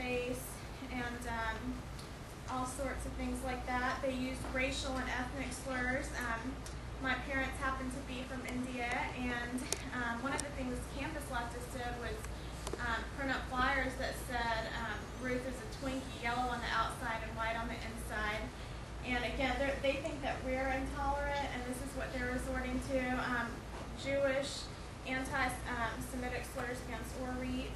face, and all sorts of things like that. They used racial and ethnic slurs. My parents happened to be from India, and one of the things campus leftists did was print up flyers that said Ruth is a Twinkie, yellow on the outside and white on the inside. And again, they think that we're intolerant, and this is what they're resorting to. Jewish, anti-Semitic slurs against Orit,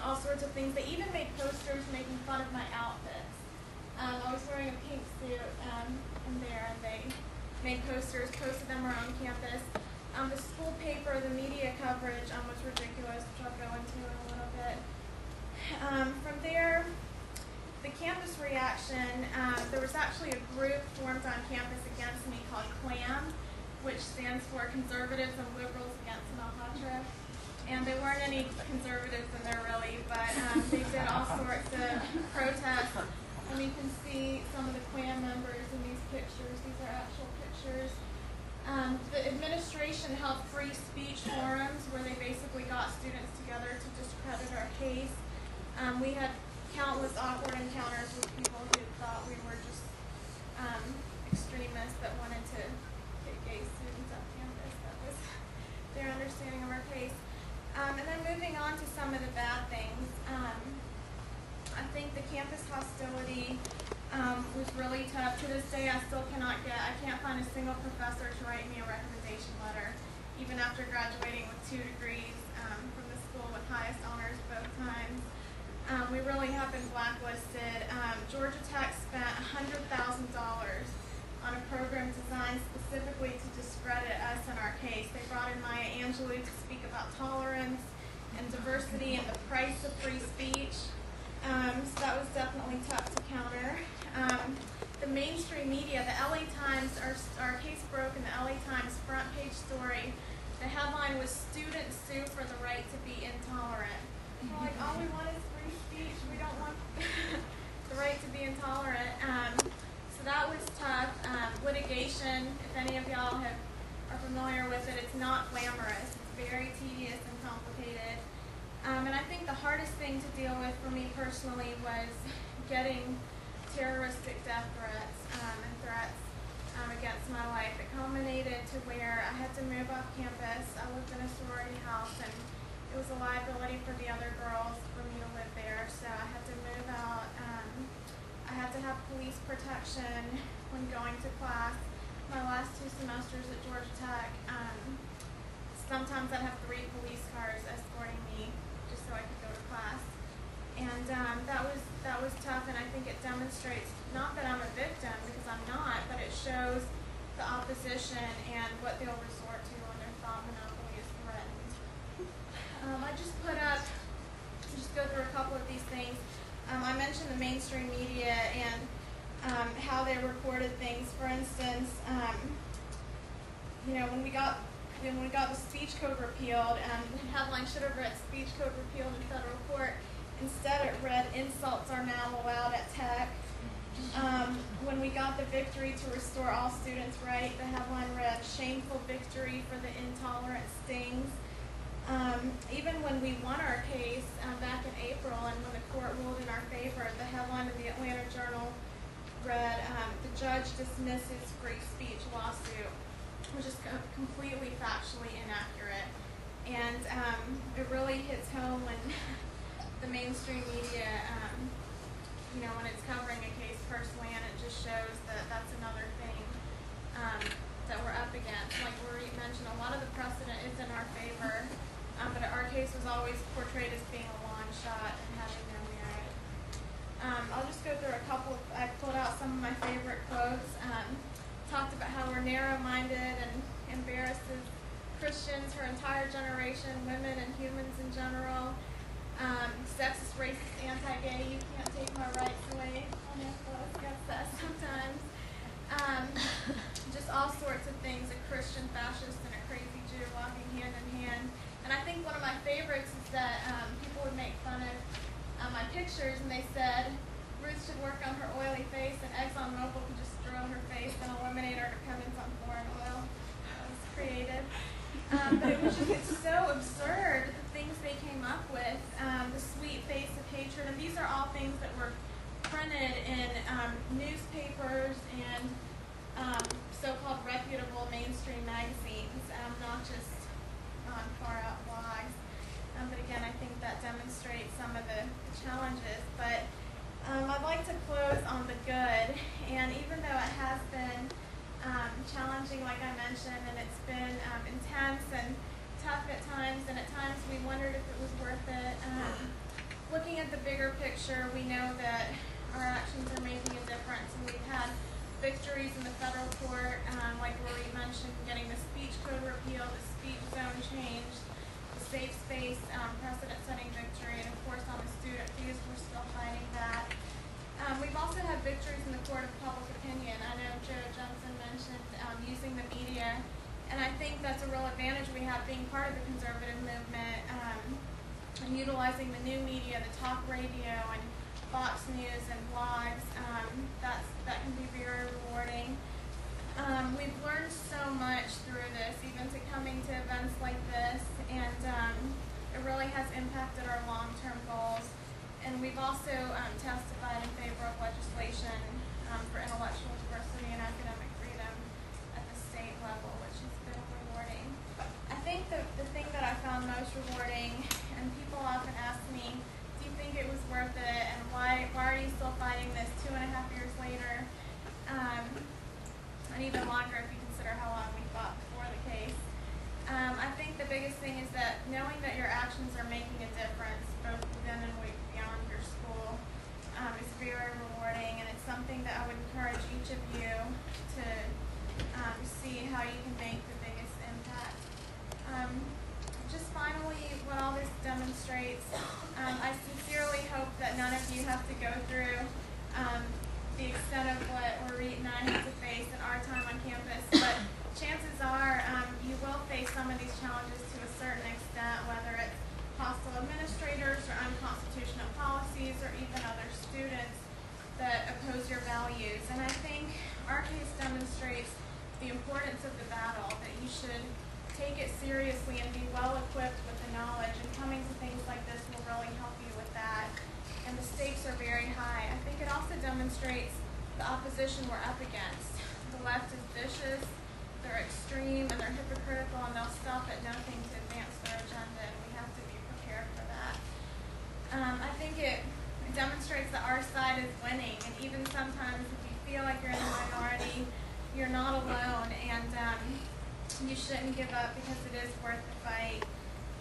all sorts of things. They even made posters making fun of my outfits. I was wearing a pink suit in there, and they made posters, posted them around campus. The school paper, the media coverage was ridiculous, which I'll go into in a little bit. From there, the campus reaction, there was actually a group formed on campus against me called CLAM, which stands for Conservatives and Liberals Against Malhotra. And there weren't any conservatives in there really, but they did all sorts of protests. And you can see some of the Klan members in these pictures. These are actual pictures. The administration held free speech forums where they basically got students together to discredit our case. We had countless awkward encounters with people who thought we were just extremists that wanted to get gay students off campus. That was their understanding of our case. And then moving on to some of the bad things. I think the campus hostility was really tough. To this day, I can't find a single professor to write me a recommendation letter, even after graduating with 2 degrees from the school with highest honors both times. We really have been blacklisted. Georgia Tech spent $100,000 on a program designed specifically to discredit us and our case. They brought in Maya Angelou to speak about tolerance and diversity and the price of free speech. So that was definitely tough to counter. The mainstream media, the LA Times, our case broke in the LA Times front page story. The headline was "Students Sue for the Right to Be Intolerant." We're like, all we want is free speech. We don't want the right to be intolerant. So that was tough. Litigation, if any of y'all are familiar with it, it's not glamorous. It's very tedious and complicated. And I think the hardest thing to deal with for me personally was getting terroristic death threats and threats against my life. It culminated to where I had to move off campus. I lived in a sorority house, and it was a liability for the other girls for me to live there, so I had to move out. I had to have police protection when going to class. My last 2 semesters at Georgia Tech, sometimes I'd have 3 police cars escorting me just so I could go to class. And that was tough, and I think it demonstrates, not that I'm a victim, because I'm not, but it shows the opposition and what they'll resort to when their thought monopoly is threatened. I just go through a couple of these things. I mentioned the mainstream media and how they reported things. For instance, when we got the speech code repealed, the headline should have read "Speech code repealed in federal court." Instead, it read "Insults are now allowed at Tech." When we got the victory to restore all students' right, the headline read "Shameful victory for the intolerant stings." Even when we won our case back in April, and when the court ruled in our favor, the headline of the Atlanta Journal read, "The judge dismisses free speech lawsuit," which is completely factually inaccurate. And it really hits home when the mainstream media, when it's covering a case personally, and it just shows that that's another thing that we're up against. Like Rory mentioned, a lot of the precedent is in our favor, but our case was always portrayed as being a long shot and having no merit. I'll just go through a couple. I pulled out some of my favorite quotes. Talked about how we're narrow-minded and embarrasses Christians, her entire generation, women and humans in general. Sexist, racist, anti-gay, you can't take my rights away. I know I guess that sometimes. Just all sorts of things, a Christian fascist and a crazy Jew walking hand in hand. And I think one of my favorites is that people would make fun of my pictures, and they said Ruth should work on her oily face, and ExxonMobil could just drill her face and eliminate her dependence on foreign oil. That was creative. But it's so absurd, the things they came up with. The sweet face of featured, and these are all things that were printed in newspapers and so-called reputable mainstream magazines, not just on far-out blogs. But again, I think that demonstrates some of the challenges. But I'd like to close on the good, and even though it has been challenging, like I mentioned, and it's been intense and tough at times, and at times we wondered if it was worth it. Looking at the bigger picture, we know that our actions are making a difference, and we've had victories in the federal court, like Rory mentioned, getting the speech code repealed, the speech zone changed, the safe space precedent-setting victory, and of course on the student fees, we're still fighting that. We've also had victories in the court of public opinion. I know Joe Johnson mentioned using the media, and I think that's a real advantage we have being part of the conservative movement, and utilizing the new media, the talk radio, and Fox News and blogs. That can be very rewarding. We've learned so much through this, even to coming to events like this, and it really has impacted our long-term goals. And we've also testified in favor of legislation for intellectual diversity and academic freedom at the state level, which has been rewarding. I think the thing that I found most rewarding, and people often ask me, do you think it was worth it, and why are you still fighting this 2.5 years later, and even longer if you consider how long we fought before the case. I think the biggest thing is that knowing that your actions are making a difference, both within and beyond your school, is very rewarding, and it's something that I would encourage each of you to see how you can make the biggest impact. Just finally, what all this demonstrates, I sincerely hope that none of you have to go through the extent of what Rory and I had to face in our time on campus, but chances are you will face some of these challenges to a certain extent, whether it's hostile administrators or unconstitutional policies or even other students that oppose your values. And I think our case demonstrates the importance of the battle, that you should take it seriously and be well equipped with the knowledge, and coming to things like this will really help you with that. And the stakes are very high. I think it also demonstrates the opposition we're up against. The left is vicious, they're extreme, and they're hypocritical, and they'll stop at nothing to advance their agenda, and we have to be prepared for that. I think it demonstrates that our side is winning, and even sometimes if you feel like you're in the minority, you're not alone, and you shouldn't give up, because it is worth the fight.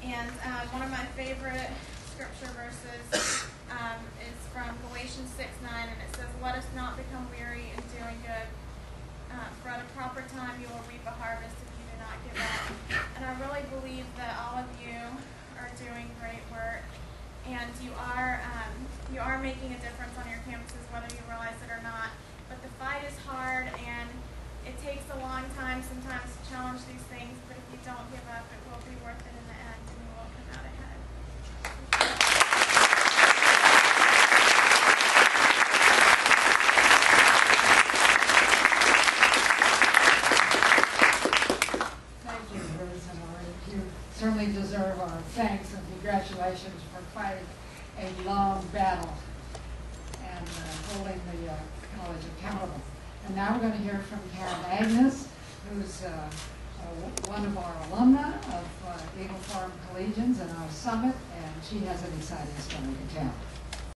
And one of my favorite scripture verses is from Galatians 6:9, and it says, "Let us not become weary in doing good, for at a proper time you will reap a harvest if you do not give up." And I really believe that all of you are doing great work, and you are making a difference on your campuses, whether you realize it or not. But the fight is hard, and it takes a long time sometimes to challenge these things, but if you don't give up, it will be worth it in the end, and you will come out ahead. Thank you, Bruce and Lauren. You certainly deserve our thanks and congratulations for fighting a long battle and holding the college accountable. And now we're going to hear from Karen Agnes, who's one of our alumna of Eagle Fourum Collegians and our summit, and she has an exciting story to tell.